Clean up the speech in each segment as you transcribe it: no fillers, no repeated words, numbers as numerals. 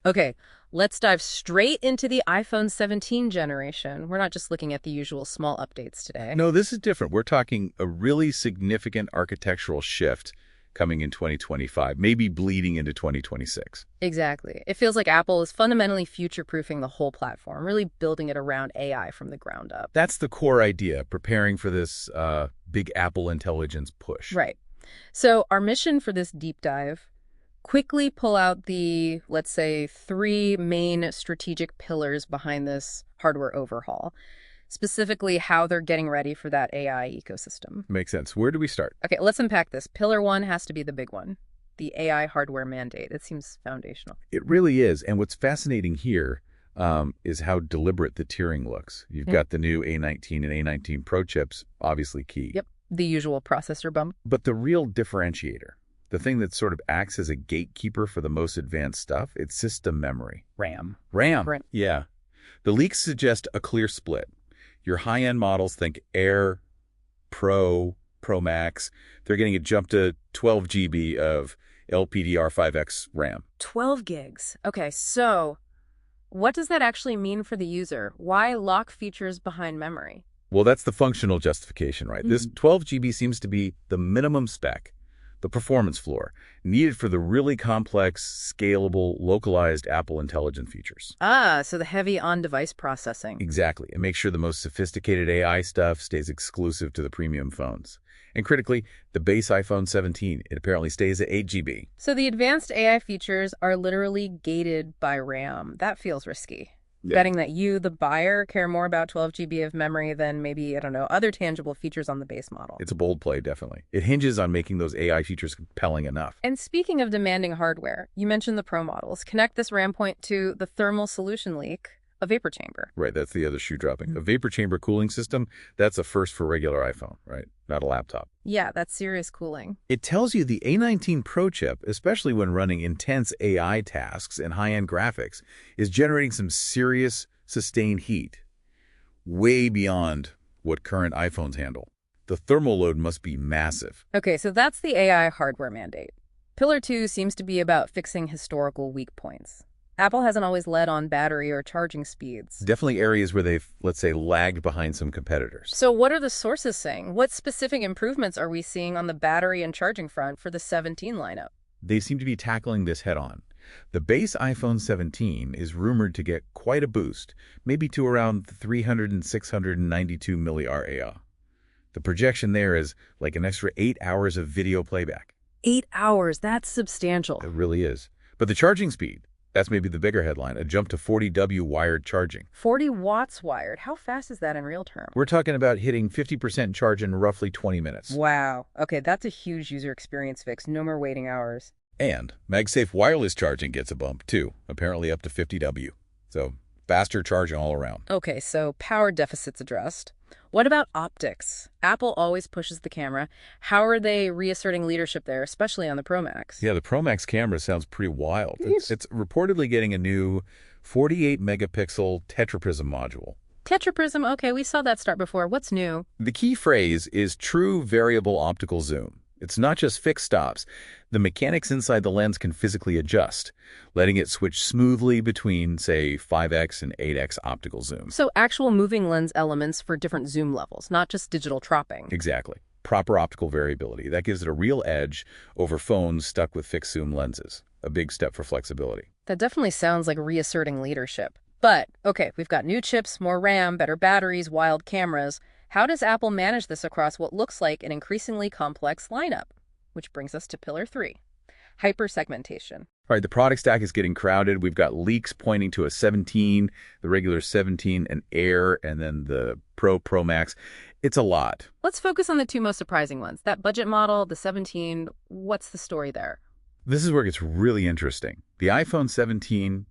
Okay, let's dive straight into the iPhone 17 generation. We're not just looking at the usual small updates today. No, this is different. We're talking a really significant architectural shift coming in 2025, maybe bleeding into 2026. Exactly. It feels like Apple is fundamentally future-proofing the whole platform, really building it around AI from the ground up. That's the core idea, preparing for this big Apple intelligence push. Right. So our mission for this deep dive, quickly pull out the, let's say, three main strategic pillars behind this hardware overhaul, specifically how they're getting ready for that AI ecosystem. Makes sense. Where do we start? Okay, let's unpack this. Pillar one has to be the big one, the AI hardware mandate. It seems foundational. It really is. And what's fascinating here is how deliberate the tiering looks. You've got the new A19 and A19 Pro chips, obviously key. Yep, the usual processor bump. But the real differentiator, the thing that sort of acts as a gatekeeper for the most advanced stuff, it's system memory. RAM. RAM. Right. Yeah. The leaks suggest a clear split. Your high-end models, think Air, Pro, Pro Max, they're getting a jump to 12 GB of LPDDR5X RAM. 12 gigs. Okay, so what does that actually mean for the user? Why lock features behind memory? Well, that's the functional justification, right? This 12 GB seems to be the minimum spec, the performance floor, needed for the really complex, scalable, localized Apple intelligent features. Ah, so the heavy on-device processing. Exactly. And make sure the most sophisticated AI stuff stays exclusive to the premium phones. And critically, the base iPhone 17, it apparently stays at 8 GB. So the advanced AI features are literally gated by RAM. That feels risky. Yeah. Betting that you, the buyer, care more about 12 GB of memory than maybe, I don't know, other tangible features on the base model. It's a bold play, definitely. It hinges on making those AI features compelling enough. And speaking of demanding hardware, you mentioned the Pro models. Connect this RAM point to the thermal solution leak, a vapor chamber. Right, that's the other shoe dropping. A vapor chamber cooling system, that's a first for regular iPhone, right? Not a laptop. Yeah, that's serious cooling. It tells you the A19 Pro chip, especially when running intense AI tasks and high-end graphics, is generating some serious sustained heat, way beyond what current iPhones handle. The thermal load must be massive. Okay, so that's the AI hardware mandate. Pillar 2 seems to be about fixing historical weak points. Apple hasn't always led on battery or charging speeds. Definitely areas where they've, let's say, lagged behind some competitors. So what are the sources saying? What specific improvements are we seeing on the battery and charging front for the 17 lineup? They seem to be tackling this head-on. The base iPhone 17 is rumored to get quite a boost, maybe to around 300 and 692 milliAh. The projection there is like an extra 8 hours of video playback. 8 hours, that's substantial. It really is. But the charging speed, that's maybe the bigger headline, a jump to 40W wired charging. 40 watts wired. How fast is that in real terms? We're talking about hitting 50% charge in roughly 20 minutes. Wow. Okay, that's a huge user experience fix. No more waiting hours. And MagSafe wireless charging gets a bump, too, apparently up to 50W. So faster charging all around. Okay, so power deficits addressed. What about optics? Apple always pushes the camera. How are they reasserting leadership there, especially on the Pro Max? Yeah, the Pro Max camera sounds pretty wild. It's reportedly getting a new 48-megapixel tetraprism module. Tetraprism, okay, we saw that start before. What's new? The key phrase is true variable optical zoom. It's not just fixed stops. The mechanics inside the lens can physically adjust, letting it switch smoothly between, say, 5x and 8x optical zoom. So actual moving lens elements for different zoom levels, not just digital cropping. Exactly. Proper optical variability. That gives it a real edge over phones stuck with fixed zoom lenses. A big step for flexibility. That definitely sounds like reasserting leadership. But, okay, we've got new chips, more RAM, better batteries, wild cameras. How does Apple manage this across what looks like an increasingly complex lineup? Which brings us to Pillar 3, hyper-segmentation. All right, the product stack is getting crowded. We've got leaks pointing to a 17, the regular 17, an Air, and then the Pro Max. It's a lot. Let's focus on the two most surprising ones. That budget model, the 17, what's the story there? This is where it gets really interesting. The iPhone 17,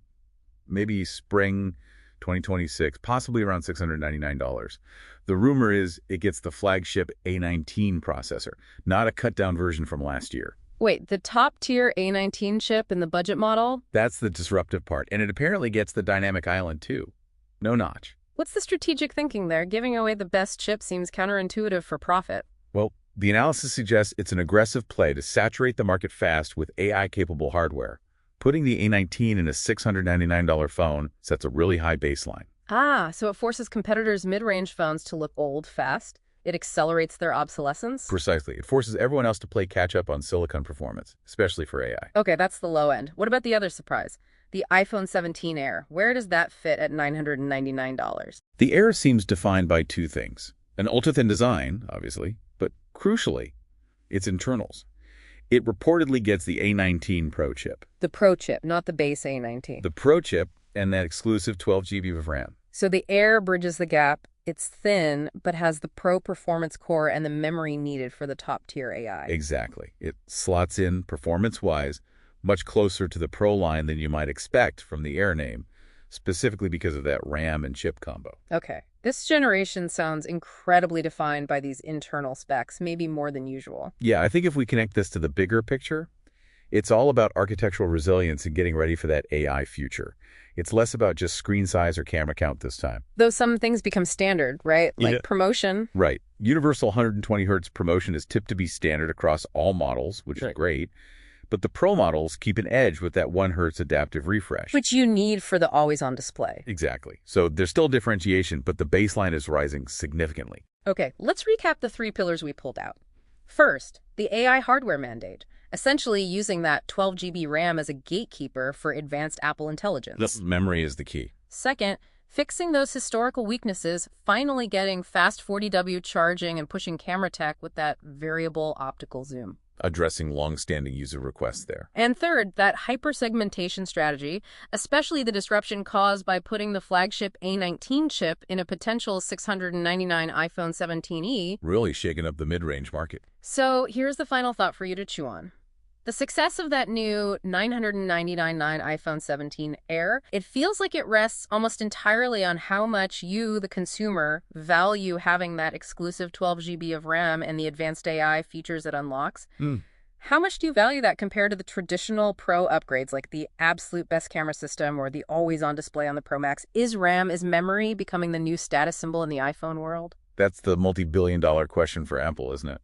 maybe spring 2026, possibly around $699. The rumor is it gets the flagship A19 processor, not a cut-down version from last year. Wait, the top-tier A19 chip in the budget model? That's the disruptive part, and it apparently gets the dynamic island too. No notch. What's the strategic thinking there? Giving away the best chip seems counterintuitive for profit. Well, the analysis suggests it's an aggressive play to saturate the market fast with AI-capable hardware, Putting the A19 in a $699 phone sets a really high baseline. Ah, so it forces competitors' mid-range phones to look old fast. It accelerates their obsolescence. Precisely. It forces everyone else to play catch-up on silicon performance, especially for AI. Okay, that's the low end. What about the other surprise? The iPhone 17 Air. Where does that fit at $999? The Air seems defined by two things. An ultra-thin design, obviously, but crucially, its internals. It reportedly gets the A19 Pro chip. The Pro chip, not the base A19. The Pro chip and that exclusive 12 GB of RAM. So the Air bridges the gap. It's thin, but has the Pro performance core and the memory needed for the top-tier AI. Exactly. It slots in, performance-wise, much closer to the Pro line than you might expect from the Air name, specifically because of that RAM and chip combo. Okay. This generation sounds incredibly defined by these internal specs, maybe more than usual. Yeah, I think if we connect this to the bigger picture, it's all about architectural resilience and getting ready for that AI future. It's less about just screen size or camera count this time. Though some things become standard, right? Like Yeah. promotion. Right. Universal 120 hertz promotion is tipped to be standard across all models, which is Right. great. But the Pro models keep an edge with that 1 hertz adaptive refresh. Which you need for the always-on display. Exactly. So there's still differentiation, but the baseline is rising significantly. Okay, let's recap the three pillars we pulled out. First, the AI hardware mandate, essentially using that 12 GB RAM as a gatekeeper for advanced Apple intelligence. Memory is the key. Second, fixing those historical weaknesses, finally getting fast 40W charging and pushing camera tech with that variable optical zoom. Addressing long-standing user requests there. And third, that hyper-segmentation strategy, especially the disruption caused by putting the flagship A19 chip in a potential $699 iPhone 17e. Really shaking up the mid-range market. So here's the final thought for you to chew on. The success of that new $999 iPhone 17 Air, it feels like it rests almost entirely on how much you, the consumer, value having that exclusive 12 GB of RAM and the advanced AI features it unlocks. How much do you value that compared to the traditional Pro upgrades, like the absolute best camera system or the always-on display on the Pro Max? Is RAM, is memory becoming the new status symbol in the iPhone world? That's the multi-billion-dollar question for Apple, isn't it?